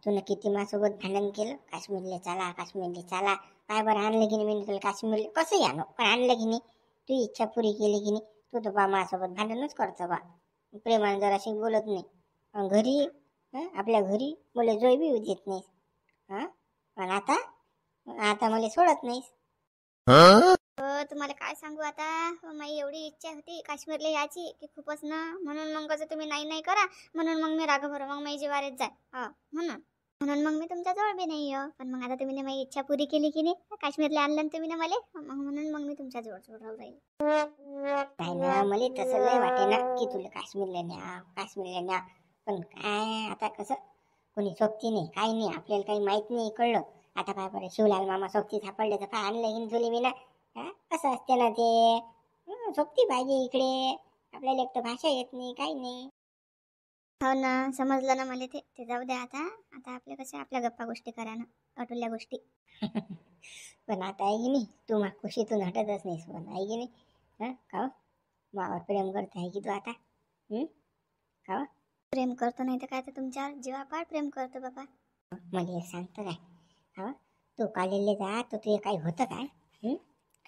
तुला किती माझ्यासोबत भांडण केलं, काश्मीरला चला काश्मीरला चला. काय बरं आणलं की नाही मी तुला काश्मीरला, कसंही आणू पण आणलं की नाही. तू इच्छा पुरी केली की नाही. तू तर बा माझ्यासोबत भांडणच करतो बा, प्रेमाने जराशी बोलत नाही. घरी आपल्या घरी मला जोई बी देत नाहीस. पण आता आता मला सोडत नाहीस. तुम्हाला काय सांगू आता, माझी एवढी इच्छा होती काश्मीरला यायची की खूपच ना, म्हणून मग कसं तुम्ही नाही नाही करा म्हणून मग मी राग भर मग माझी जिवारीत जाय म्हणून मग मी तुमच्या जवळ बी नाही पण मग आता तुम्ही माझी इच्छा पुरी केली की नाही, काश्मीरला आणलं तुम्ही ना मला, म्हणून मग मी तुमच्या जवळ राहू राहील. काय ना मला तसं लय वाटे ना की तुला काश्मीरला न्या. पण काय आता कसं कोणी सोबती नाही काही नाही, आपल्याला काही माहित नाही कळलं. आता काय बरं शिवलाल मामा सोबती सापडले तर काय आणलं घेऊन तुला मी ना. असं असते ना ते, सोबती पाहिजे इकडे. आपल्याला एक तर भाषा येत नाही काही नाही. हो ना समजलं ना मला ते जाऊ द्या. आता आपल्या कशा आपल्या गप्पा गोष्टी करा ना, अटुल्या गोष्टी. पण आता आहे की नाही तू मग खुशीतून हटतच नाहीस पण आहे की नाही. का मावर प्रेम करत आहे की तू आता. का प्रेम करतो नाही तर काय, तर तुमच्या जीवापाड प्रेम करतो बाबा. मला एक सांगतं काय, तू कॉलेजला जा तर तुझे काही होतं काय,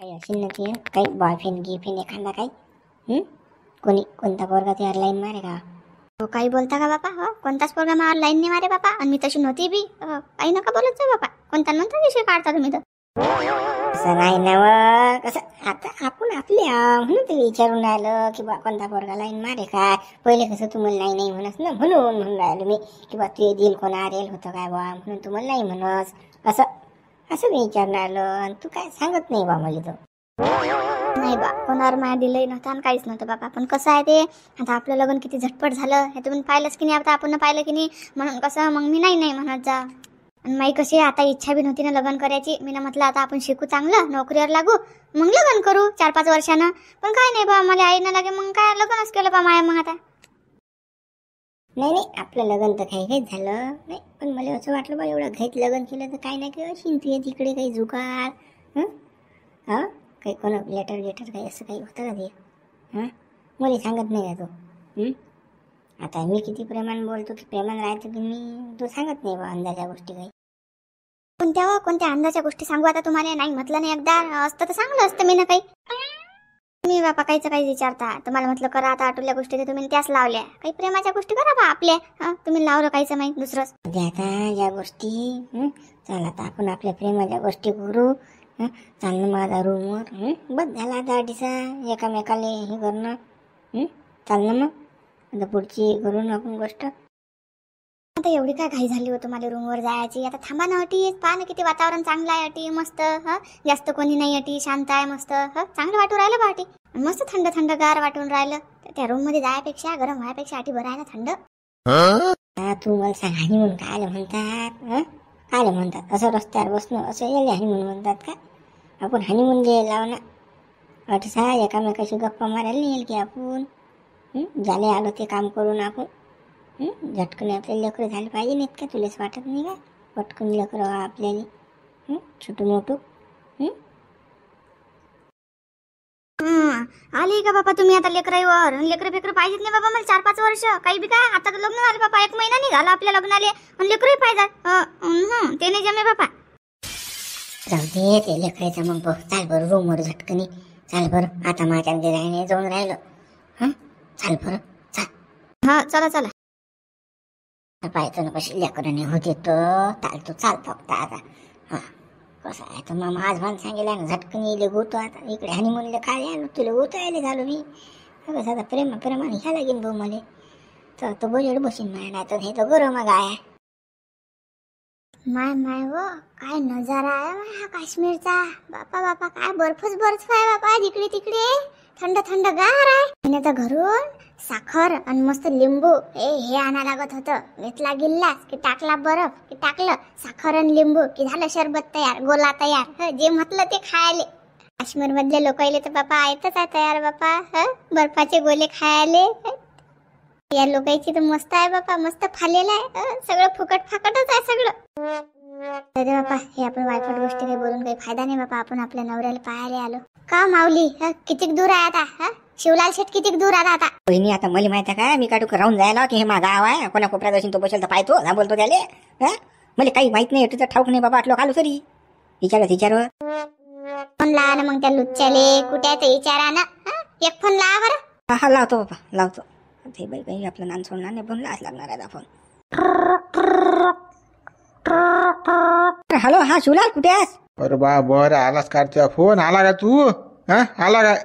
काही असेल ना ते काही बॉयफ्रेंड गिफ्रेंड एखादा काही, कोणता पोरगा तुझ्यावर लाईन मारे का. हो काही बोलता का बापा, कोणताच पोरगा मार लाईन नाही मारे बापा, आणि मी तशी नव्हती बी. काही नका बोलत जा बापा, कोणता नंतर विषय काढता तुम्ही तर. असं नाही ना कसं आता आपण आपले म्हणून ते विचारून राहिलं की बा कोणता पोरगा लाईन मारे काय. पहिले कसं तुम्हाला नाही नाही म्हणस ना, म्हणून राहिलो मी की बा ते दिल कोणा रेल होतं काय बा, म्हणून तुम्हाला नाही म्हणस. असं मी विचारून राहिलं आणि तू काय सांगत नाही बा मला तो. नाही बा कोणावर माया दिलंही नव्हतं आणि काहीच नव्हतं बाबा. पण कसं आहे ते आता आपलं लग्न किती झटपट झालं हे तुम्ही पाहिलंच की नाही. आता आपण पाहिलं की नाही म्हणून कसं मग मी नाही म्हणत जा. आणि माई कशी आता इच्छा बी नव्हती ना लग्न करायची. मी ना म्हटलं आता आपण शिकू चांगलं, नोकरीवर लागू, मग लग्न करू 4-5 वर्षानं. पण काय नाही बा मला आई ना लागे मग काय लग्नच केलं बा माया. मग आता नाही आपलं लग्न तर काही काहीच झालं नाही. पण मला असं वाटलं बा एवढं घाईत लग्न केलं तर काही नाही काही शिंपी तिकडे काही जुगाड काही कोणा लेटर काही असं काही होतं का ते. मला सांगत नाही का तो. आता मी किती प्रेमाने बोलतो की प्रेमाने राहायचं की मी तो सांगत नाही बा अंदाच्या गोष्टी काही. कोणत्या अंदाच्या गोष्टी सांगू आता तुम्हाला. नाही म्हटलं नाही एकदा असतं तर चांगलं असतं मी ना काही. तुम्ही बापा काहीच काही विचारता. तुम्हाला म्हटलं करा आता आठवल्या गोष्टी तर तुम्ही त्याच लावल्या. काही प्रेमाच्या गोष्टी करा बा आपल्या. तुम्ही लावलं काहीच नाही दुसरंच. आता या गोष्टी चला आता आपण आपल्या प्रेमाच्या गोष्टी करू. चालणं माझा रूमवर बस झाला आता दिसा एकामेकाला हे करणं. चालणं मग आता पुढची करून आपण गोष्ट. आता एवढी काय घाई झाली होती मला रूमवर जायची. आता थांबा ना अटी, पहा ना किती वातावरण चांगलं आहे अटी मस्त. जास्त कोणी नाही अटी, शांत आहे मस्त. चांगलं वाटून राहिलं बा अटी, मस्त थंड थंडगार वाटून राहिलं. त्या रूम मध्ये जायपेक्षा गरम व्हायपेक्षा अटी बरं आहे ना थंड. तू मला सांग हनीमून काय म्हणतात. काय म्हणतात असं रस्त्यावर बसणं असं यायला हनीमून म्हणतात का. आपण हनीमून घ्यायला लाव ना अटसा एकामेकाशी गप्पा मारायला नाही येईल की आपण. झाले आलो ते काम करून आपण झटकन आपल्याला लेकरं झाले पाहिजे नाहीत का. तुलाच वाटत नाही का पटकन लेकरं आपल्याला छोटू मोठू. आले का बाबा तुम्ही आता लेकराईवर. लेकरं फेकरं पाहिजेत नाही बाबा मला 4-5 वर्ष काही बी काय. आता तर लग्न झालं बाबा 1 महिना नाही झाला आपल्या लग्नाला आणि लेकरही पाहिजे. ते नाही जमे बाबा. जाऊ दे ते लेकरायचं मग बघ. चाल बरं रूमवर झटकनी चाल बरं. आता माझ्या राहणे जाऊन राहिलं. चाल बरं चाल. चला पाहायचं ना कशी लेकरांनी होते तो चाल फक्त आता. कसं आहे तर मग आज मला सांगितलं ना झटकन येईल गोतो. आता इकडे हानी म्हणले काय आलो तुला गोतो यायला झालो मी. कसं आता प्रेमाने ह्या लागेल भाऊ मला. तर तो बजेड बसून नाही नाही तर हे तर गरम आहे. माय व काय नजारा आहे हा काश्मीरचा. बापा काय बर्फच बर्फ आहे बापा. जिकडे तिकडे थंड गार आहे. आता घरून साखर आणि मस्त लिंबू हे आणा लागत होतं. घेतला गिल्लास की टाकला बर्फ की टाकलं साखर आणि लिंबू की झालं शरबत तयार, गोला तयार. जे म्हटलं ते खायले. काश्मीर मधले लोकायले तर बापा येतच आहे तयार बापा. बर्फाचे गोले खायले. या लोकांची तर मस्त आहे बापा, मस्त फालेलं आहे. सगळं फुकट फाकटच आहे सगळं. अरे बापा हे आपण वायफट गोष्टी काही बोलून काही फायदा नाही बापा. आपण आपल्या नवऱ्याला पाहायला आलो का माऊली. किती दूर आहे आता. शिवलाल शेट किती दूर आला आता. बहिणी आता मला माहिती आहे काय, मी काढू राहून जायला की हे मा गाव आहे, कोणा कोपऱ्यात असेल तो बसेल तर पाहतो ना बोलतो त्याले. मला काही माहित नाही, तुझं ठाऊक नाही बाबा, आटलो कालू सरी विचार. फोन लावा ना मग त्या लुच्च्याले, कुठे आहे ते विचारा ना. एक फोन लावा बरं. हा लावतो बाबा लावतो. ते बाई काही आपलं नान सोडणार नाही, फोन लाच लागणार आहे फोन. हॅलो, हा शिवलाल कुठे आहेस? अरे बा बरं आलास कारचा फोन आला का तू? आला काय?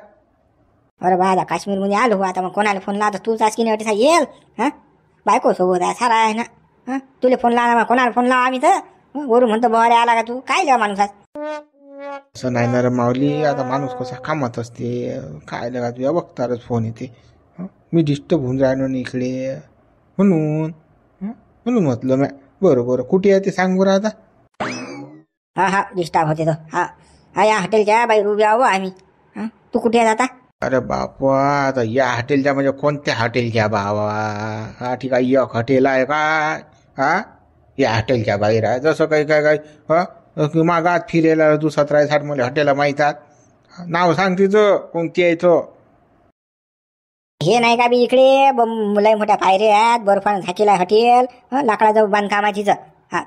अरे बा आता काश्मीरमध्ये आलो हो, आता मग कोणाला फोन लावता? तूच आज की नाही येईल. बायको सोबत आहे, सारा आहे ना. तुला फोन लावा मग कोणाला फोन लावा आम्ही तर वरून म्हणतो बरे आला का तू? काय लिहा माणूस आज? असं नाही ना रे माऊली, आता माणूस कसा कामात असते, काय लगा तुझ्या बघतारच फोन येते. मी डिस्टर्ब होऊन राहिलो ना इकडे, म्हणून म्हटलं मी. बरोबर कुठे आहे ते सांग बरं आता. हा डिस्टर्ब होते तो. हा या हॉटेलच्या बाई उभ्या आहो आम्ही. तू कुठे आहे आता? अरे बापा, आता या हॉटेलच्या म्हणजे कोणत्या हॉटेलच्या बाबा? हा ठीक आहे, एक हॉटेल आहे काय? या हॉटेलच्या बाहेर आहे जसं काही काय मागात फिरायला तू 17-60 मला हॉटेलला माहितात. नाव सांग तिचं कोणती आहे तो. हे नाही का बी इकडे लय मोठ्या पायऱ्या आहेत, बर्फानं झाकेला हॉटेल, लाकडाचं बांधकामाचीच.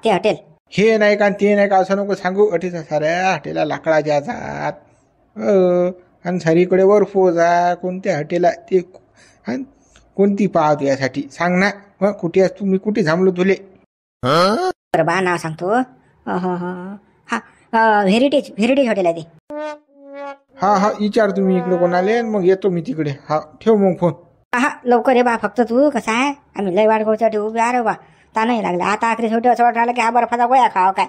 ते हॉटेल. हे नाही का ते नाही का असं नको सांगू. अटीचा साऱ्या हॉटेला लाकडाच्या जात आणि सरीकडे बर्फोज आहे. कोणत्या हॉटेल आहे ते कोणती पाहतो यासाठी सांग ना. कुठे आहेस तू? मी कुठे थांबलो तुले? बरं बा नाव सांगतो. हेरिटेज हॉटेल आहे ते. हा विचार तुम्ही इकडे कोणाले, मग येतो मी तिकडे. हा ठेव मग फोन. लवकर ये बा फक्त. तू कसं आहे, आम्ही लय वाट गवसाठी उभे अरे बा, ता नाही लागला आता. आखरी शेवटी असं वाटलं की हा बर्फाचा गोळ्या खावा काय.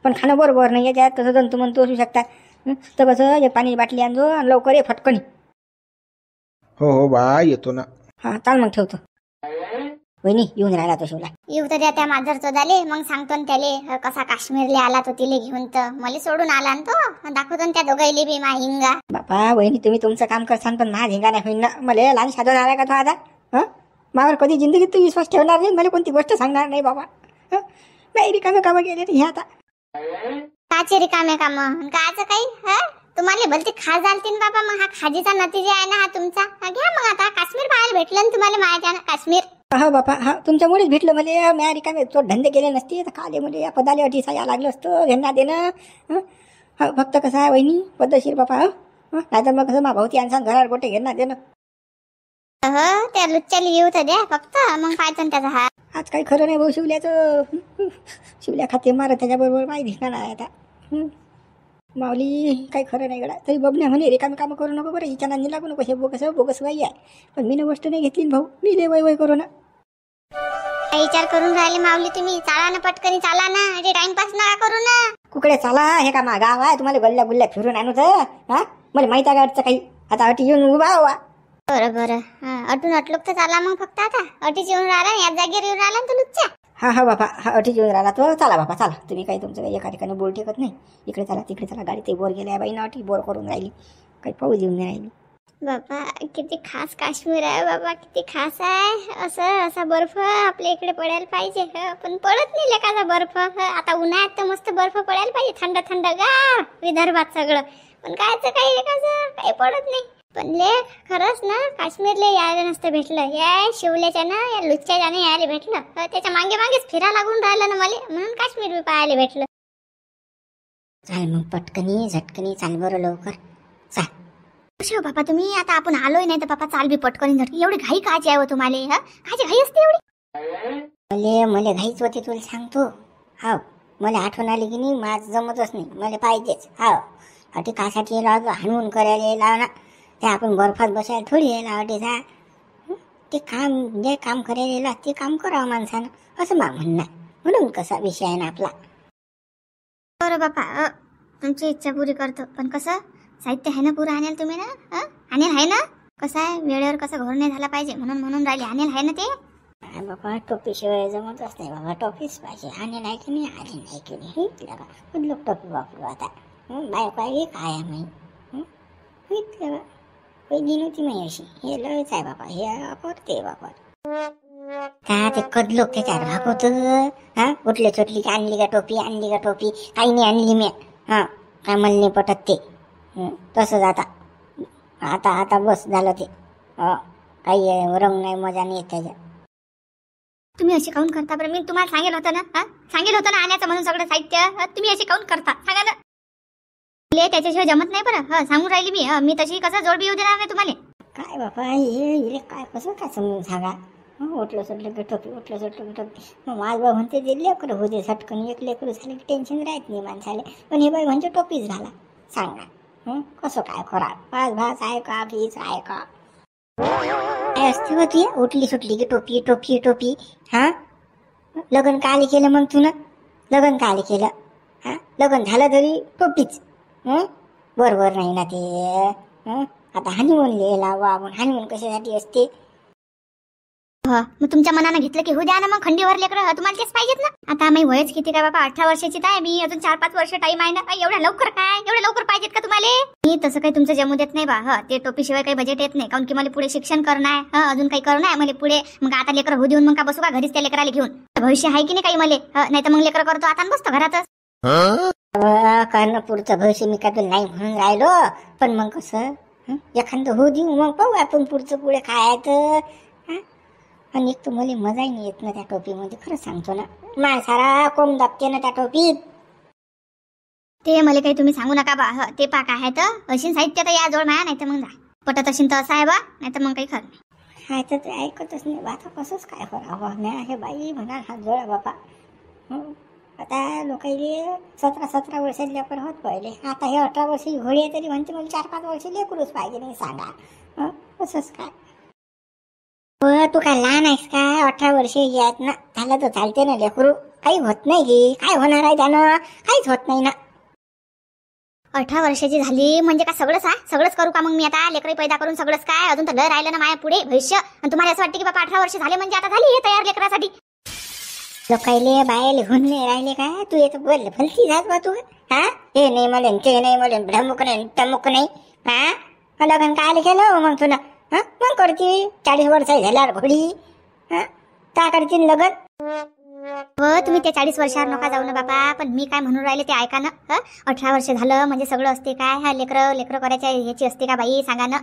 पण खाणं बरोबर नाही याच्यात. तसं जंतू म्हणतो असू शकतात. तर कसं एक पाणी बाटली आणजो आणि लवकर ये फटकणी. हो बा येतो ना. चाल मग ठेवतो. वहिनी येऊन राहिला तो शिवला. येऊ तर द्या त्या माझर चोदाले, मग सांगतो ना त्याले कसा काश्मीरले आला तो तिले घेऊन. तर मला सोडून आला ना तो, दाखवतो ना त्या दोघाईले बी मा हिंगा. बापा वहिनी तुम्ही तुमचं काम करसान, पण माझा हिंगा नाही होईन ना. मला लहान साधून आला का तो आता? मावर कधी जिंदगीत तू विश्वास ठेवणार नाही, मला कोणती गोष्ट सांगणार नाही बाबा. नाही रिकामे कामं गेले हे आता. काचे रिकामे काम कायचं काही? तुम्हाला भलती खा झालतीन बाबा. मग हा खाजीचा नतीजा आहे ना हा तुमचा. घ्या मग आता काश्मीर पाहायला भेटलं ना तुम्हाला माझ्या काश्मीर. बापा तुमच्यामुळेच भेटलं मला. मी रिकामे तो धंदे केले नसते तर खाले मुले या पदाले अटीसा या लागलं असतं घेणं देणं. फक्त कसं आहे वहिनी पद्धतशीर बापा. नाहीतर मग कसं मा भावती आणसान घरावर गोटे घेणं देणं. त्या लुच्च्याला येऊ तर द्या फक्त, मग पाहतो त्याचा हा. आज काही खरं नाही भाऊ शिवल्याचं. शिवल्या खाते मारत त्याच्याबरोबर माहिती ठिकाणा आहे आता. माऊली काही खरं नाही गडा. तरी बबण्या म्हणे रिकामी कामं करू नको बरं, हिच्या नांदी लागू नको. हे बोगस वाई आहे. पण मी गोष्ट नाही घेतली भाऊ. मी लय वय करू ना. विचार करून राहिले माऊली तुम्ही. चाला ना पटकनी चाला ना, अरे टाइमपास नका करू ना. कुकडे चाला, हे का मा गाव आहे तुम्हाला गल्ल्या गुल्ल्या फिरून आणू तर? मला माहिती आहे गाडचं काही. आता अटी येऊन उभा हवा. बरं अटून अटलोक तर चाला मग फक्त. आता अटीच येऊन राहिला, या जागेवर येऊन राहिला ना तो लुच्चा. हा बापा अटीच येऊन राहिला तो. चला बापा चला. तुम्ही काही तुमचं काही एका ठिकाणी बोर टेकत नाही. इकडे चला तिकडे चला. गाडी ते बोर गेल्या बाई ना, अटी बोर करून राहिली. काही पाऊस येऊन नाही राहिली. बाबा किती खास काश्मीर आहे बाबा, किती खास आहे. असा बर्फ आपल्या इकडे पडायला पाहिजे. पण पडत नाही लेकाचा बर्फ. आता उन्हाळ्यात तर मस्त बर्फ पडायला पाहिजे, थंड थंड गार विदर्भात सगळं. पण कायचं काही लेकाचं काही पडत नाही. पण लेख खरंच ना काश्मीरला यायला नसतं भेटलं. या शिवल्याच्या ना या लुच्च्याच्या ना यायला भेटलं. त्याच्या मागेच फिरा लागून राहिलं ना मला, म्हणून काश्मीर बी पाहायला भेटलं. चाल मग पटकनी झटकनी चाल बरं लवकर चाल. शिव बापा तुम्ही आता आपण आलोय नाही तर बापा चाल बी पटकनी झटकी. एवढी घाई कायची आहे तुम्हाला? कायची घाई असते एवढी? मला घाईच होती तुला सांगतो. मला आठवण आली की नाही, माझं जमतच नाही. मला पाहिजेच. अटी कासाठी लावतो हाणून करायला लाव ना. ते आपण बर्फात बसायला थोडी यायला अटीचा. ते काम जे काम करायला ते काम करावं माणसानं, असं मा म्हणणं. म्हणून कसा विषय आहे ना आपला. बरं बापा तुमची इच्छा पुरी करतो. पण कसं साहित्य आहे ना पुरं आणेल तुम्ही ना? आणेल आहे ना? कसं आहे वेळेवर कसं घोर नाही झाला पाहिजे म्हणून राहिले. आणेल आहे ना ते? बाबा टोपीशिवाय जमतच नाही बाबा. टोपीच पाहिजे. आणेल आहे की नाही? आले नाही की नाही? लोक टोपी वापरू आता. बायको आहे काय आहे माहीत? पहिली नव्हती माही अशी. हे लयच आहे बाबा. हे वापरते वापर. का ते कदलोक त्याच्यावर भागवत. उठले चोटली की आणली का टोपी, आणली का टोपी. काही नाही आणली मी. काय मला नाही पटत ते. तसंच आता आता आता बस झालं ते. काही रंग नाही, मजा नाही येत त्याच्यात. तुम्ही अशी काऊन करता बरं? मी तुम्हाला सांगेल होतं ना, सांगेल होतं ना आणायचं म्हणून सगळं साहित्य. तुम्ही अशी काऊन करता सांगा ना. त्याच्याशिवाय जमत नाही बरं. सांगून राहिली मी. मी तशी कसं जोड बी येऊ देणार नाही तुम्हाला. काय बाबा हे काय कसं काय समजून सांगा. उठलं सुटलं की टोपी, उठलं सुटलं की टोपी. मग माझ बाई म्हणते ते लेकरं होते सटकन, एक लेकरू झाले की टेन्शन राहत नाही माणसाले. पण हे बाई म्हणजे टोपीच घाला. सांगा कसं काय खरा भास भास आहे का, फीच आहे का? काय असते होती उठली सुटली की टोपी टोपी टोपी. लग्न काली केलं मग तू ना? लग्न काली केलं? लग्न झालं तरी टोपीच. बरोबर नाही ना ते. आता हनीमून लिहिला वागून हनीमून कशासाठी असते? मग तुमच्या मनानं घेतलं की हो द्या ना. मग खंडीवर लेकरं तुम्हाला तेच पाहिजेत ना. आता मी वयच किती काय बाबा, 18 वर्षाची आहे मी. अजून 4-5 वर्ष टाइम आहे ना. एवढ्या लवकर काय, एवढ्या लवकर पाहिजेत का तुम्हाला? मी तसं काही तुमचं जमू देत नाही बा. ते टोपीशिवाय काही बजेट येत नाही. काऊन की मला पुढे शिक्षण करणं आहे. अजून काही करणं आहे मला पुढे. मग आता लेकरं होऊ देऊन मग का बसू का घरीच त्या लेकराला घेऊन? भविष्य आहे की नाही काही मला? नाही तर मग लेकरं करतो आता बसतो घरातच. कारण पुढचं भविष्य मी काय नाही म्हणून राहिलो. पण मग कसं एखादं होऊ देऊ मग पाहू आपण पुढचं पुढे काय आहे तर. आणि एक तर मला मजाही नाही येत ना त्या टोपीमध्ये. खरं सांगतो ना, माय सारा कोंब दाबते ना त्या टोपीत. ते मला काही तुम्ही सांगू नका बा. ते पा काय आहे तर अशी साहित्य तर या जोड माया. नाही तर मग जा पटत असेल तर असं आहे बा. नाही तर मग काही खरं नाही. हाय तर ते ऐकतच नाही. आता कसंच काय करावं म्या. हे बाई म्हणा हात जोडा बापा. आता लोकांनी 17-17 वर्षाचे लेकर होत पहिले. आता हे 18 वर्षाची घोडी आहे तरी म्हणते मला 4-5 वर्ष लेकरूच पाहिजे. नाही सांगा कसंच काय. तू काय लहान आहेस काय? 18 वर्ष आहेत ना, झालं तर चालते ना लेकरू. काही होत नाही गे. काय होणार आहे त्यानं? काहीच होत नाही ना. 18 वर्षाची झाली म्हणजे काय सगळंच आहे? सगळंच करू का मग मी आता? लेकरं पैदा करून सगळंच काय? अजून तर लय राहिलं ना माझ्या पुढे भविष्य. आणि तुम्हाला असं वाटतं की बाबा 18 वर्ष झाले म्हणजे आता झाली हे तयार लेकरासाठी? लोकायले बायाले होऊन नाही राहिले काय? तू येतं बोल भलती जात बा तू. हे नाही मला, ते नाही मला, ढमुक नाही टमुक नाही. लग्न काय केलं मग तुला? मग करते 40 वर्ष झाल्यावर घोडी. का करते लग्न? तुम्ही त्या 40 वर्षावर नका जाऊ ना बाबा. पण मी काय म्हणून राहिले ते ऐका ना. 18 वर्ष झालं म्हणजे सगळं असते काय? लेकरं करायच्या ह्याची असते का बाई? सांगा ना.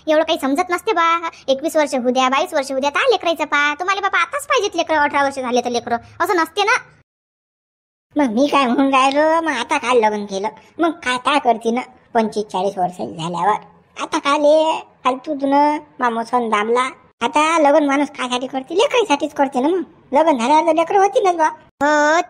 एवढं काही समजत नसते बा. 21 वर्ष होऊ द्या, 22 वर्ष होऊ द्या, त्या लेकरायचं पा. तुम्हाला बाबा आताच पाहिजेत लेकरं. 18 वर्ष झाले तर लेकरं असं नसते ना. मग मी काय म्हणून राहिलो? मग आता काय लग्न केलं मग काय करते ना 25-40 वर्ष झाल्यावर? आता फालतू तुनं मामोसन दाबला. आता लग्न माणूस कायसाठी करते? लेकरासाठीच करते ना. मग लग्न झाल्यावर तर लेकरं होती ना बा.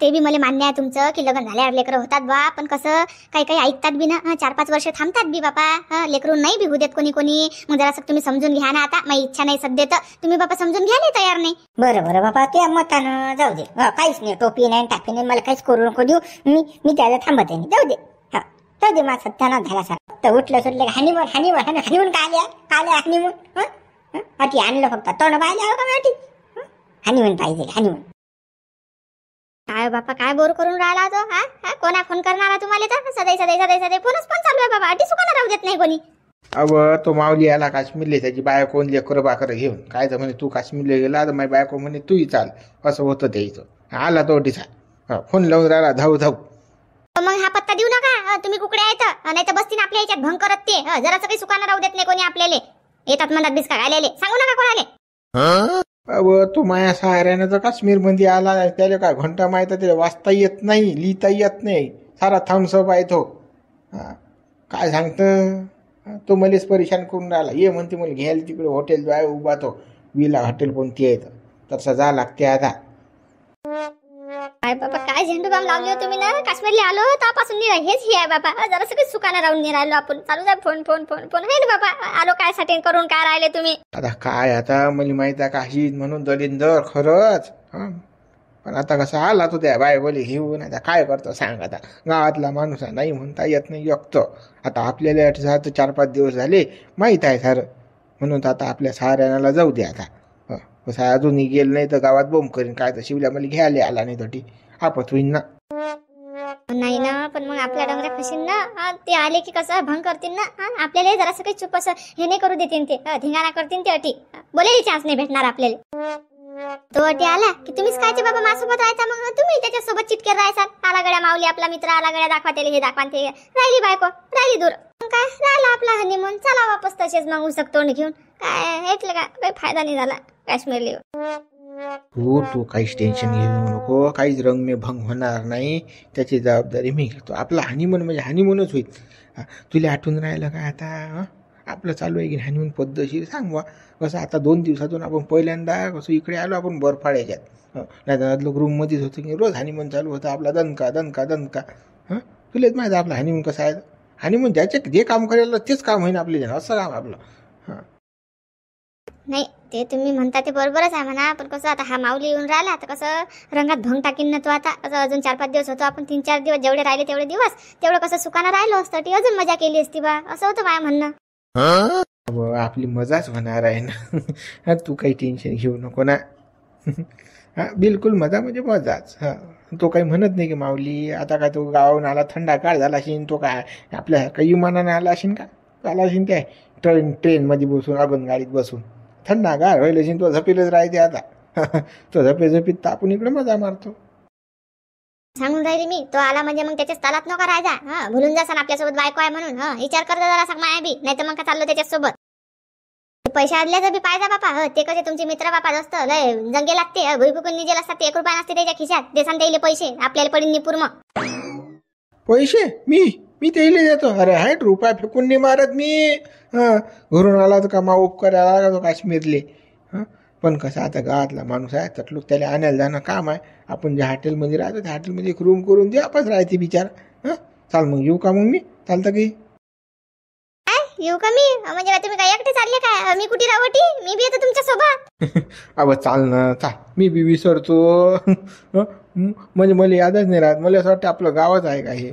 ते बी मला मान्य आहे तुमचं की लग्न झाल्यावर लेकरं होतात बा. पण कसं काही ऐकतात बी ना. 4-5 वर्ष थांबतात बी बापा. लेकरू नाही बी होऊ देत कोणी. मग जरासं तुम्ही समजून घ्या ना. आता माझी इच्छा नाही सध्या तर तुम्ही बाबा समजून घ्यायला तयार नाही. बरं बाबा त्या मतानं जाऊ दे. काहीच नाही, टोपी नाही टापी नाही, मला काहीच करू नको देऊ. मी त्याला थांबत आहे. जाऊ दे जाऊ दे. माझा सत्यानाश झाला सर. तर उठलं सुटलं हनीमून काले हनीमून. अटी आणलं फक्त तोंड पाहिजे का मी? अटी हनीमून पाहिजे हनीमून. काय बापा काय बोर करून राहिला तो? कोणा फोन करणारा तुम्हाला तर? सदै फोनच पण चालू आहे बाबा. अटी सुकाना राहू देत नाही कोणी. तो माऊली आला काश्मीरले. त्याची बायको कोण लेकरं बाकरं घेऊन. काय तर म्हणे तू काश्मीरला गेला तर माझी बायको म्हणे तूही चाल. असं होतं त्याचं. आला तो अटीचा फोन लावून राहिला धाव धाव. मग हा पत्ता देऊ नका. तुम्ही कुकडे आहेत? नाही तर बसतील आपल्या याच्यात भंग करत ते. जरासं काही सुकाना राहू देत नाही कोणी आपल्याला. येतात मनात बिस्का घालायले. सांगू नका कोणाले. तो माया सहाऱ्यानं तर काश्मीर मध्ये आला. त्याला काय घंटा माहित, त्याला वाचता येत नाही, लिहिता येत नाही. सारा थम्सअप आहे तो. काय सांगतं तो मलाच परेशान करून राहिला. ये म्हणते मला घ्यायला तिकडे हॉटेल जो आहे उभा तो विला हॉटेल कोणती आहे तसं जा लागते आता. काय बाबा काय झेंडू बाम लावले हो तुम्ही ना. काश्मीरला आलो त्यापासून हेच हे आहे बाबा. जरासं काही सुकाना राहून नाही राहिलो आपण. चालू आहे फोन आहे ना बाबा. आलो काय साठी करून काय राहिले तुम्ही? आता काय आता मला माहित आहे काशी म्हणून दलिंदर खरंच. पण आता कसं आला तो त्या बायकोली घेऊन. आता काय करतो सांग. आता गावातला माणूस नाही म्हणता येत नाही एकतो. आता आपल्याला 4-5 दिवस झाले माहीत आहे सारं. म्हणून आता आपल्या सहाऱ्याला जाऊ दे. आता कसं अजूनही गेलं नाही तर गावात बोंब करीन. काय तर शिवल्या मला घ्यायला आला नाही तटी आपत होईन ना. नाही ना. पण मग आपल्या डोंगऱ्या फशीन ना. ते आले की कसं भंग करतील ना. आपल्याला जरासं काही चुप असं हे नाही करू देतील. ते धिंगाणा करतील. ते अटी बोलायला चान्स नाही भेटणार आपल्याला. तो अटी आला की तुम्हीच कायचे बाबा माझ्यासोबत राहायचा. मग तुम्ही त्याच्यासोबत चिटकेर राहायचा. आला गड्या माऊली आपला मित्र आला गड्या दाखवा त्याला हे दाखवा ते. राहिली बायको राहिली दूर. काय राहिला आपला हनीमून. चला वापस तसेच मग उसक तोंड घेऊन. काय ऐकलं का, काही फायदा नाही झाला काश्मीरला. तू काहीच टेन्शन घेऊ नको, काहीच रंग में भंग होणार नाही, त्याची जबाबदारी मी घेतो. आपला हनीमून म्हणजे हनीमूनच होईल. तुला आठवून राहिलं का आता? आपलं चालू आहे की हनीमून पद्धतशीर. सांग बा कसं आता 2 दिवसातून आपण पहिल्यांदा कसं इकडे आलो आपण बर्फाळ्याच्यात. नाही तर लोक रूममध्येच होतं की रोज हनीमून चालू होतं आपला दणका दणका दणका. तुलाच माहिती आपलं हनीमून कसं आहे. हनीमून ज्याचे जे काम करायला तेच काम होईन आपले, असं काम आपलं. नाही ते तुम्ही म्हणता ते बरोबरच आहे म्हणा, पण कसं आता हा माऊली येऊन राहिला तर कसं रंगात भंग टाकीन ना तो. आता कसं अजून 4-5 दिवस होतो आपण, 3-4 दिवस जेवढे राहिले तेवढे दिवस, तेवढं कसं सुखानं राहिलो असतं, ती अजून मजा केली असती बा, असं होतं माझ्या म्हणणं. आपली मजाच होणार आहे ना. तू काही टेन्शन घेऊ नको ना. बिलकुल मजा म्हणजे मजाच. तो काही म्हणत नाही की माऊली आता काय तो गावाहून आला थंडागार झाला असेल, तो काय आपल्या काही विमानाने आला असेल का? आला असेल त्या ट्रेनमध्ये बसून, अगन गाडीत बसून थंडागार व्हायला असेल. तो झपेलच राहते आता. तो झपीत तर आपण इकडे मजा मारतो. सांगून राहिली मी, तो आला म्हणजे मग त्याच्याच तालात नका राहायचा. भुलून जासान आपल्यासोबत बायको आहे म्हणून. विचार कर जरा सांग माया बी, नाही तर मग का चाललो त्याच्यासोबत. पैसे आदल्याचं बी पाहिजे बापा. ते कसे तुमचे मित्र बापा जास्त लय जंगे लागते. भुईफुकून निजेल असतात ते. 1 रुपया नसते त्याच्या खिशात. देसान त्याला पैसे, आपल्याला पडीन निपूर. मग पैसे मी त्याला देतो. अरे 60 रुपया फेकून नाही मारत मी. घरून आला तर का मा उपकार आला का तो काश्मीरले. पण कसं आता गावातला माणूस आहे तर लोक त्याला आणायला जाणं काम आहे. आपण ज्या हॉटेलमध्ये राहतो त्या हॉटेलमध्ये एक रूम करून दे, आपण राहते बिचारा. चाल मग येऊ का मग मी? चालतं की येऊ का मी? म्हणजे तुम्ही काय एकटे चालले काय? मी कुठे रावटी? मी बी येतो तुमच्या सोबत. अबा चाल ना, चाल. मी बी विसरतो. म्हणजे मला यादच नाही राहत. मला असं वाटतं आपलं गावच आहे का हे.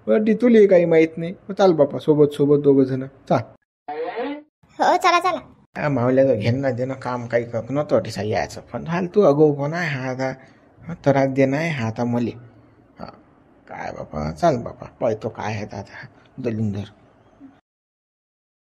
वाटते तुला काही माहित नाही. चाल बापा, सोबत 2 जण चाल. हो चला चला. मावल्याचं घेणं देणं काम काही नव्हतं वाटीसा यायचं, पण हाल तू अगो कोण आहे हा आता. त्रास देणं आहे हा आता मले. काय बापा, चाल बापा, पाहतो काय आहे आता दलिंदर.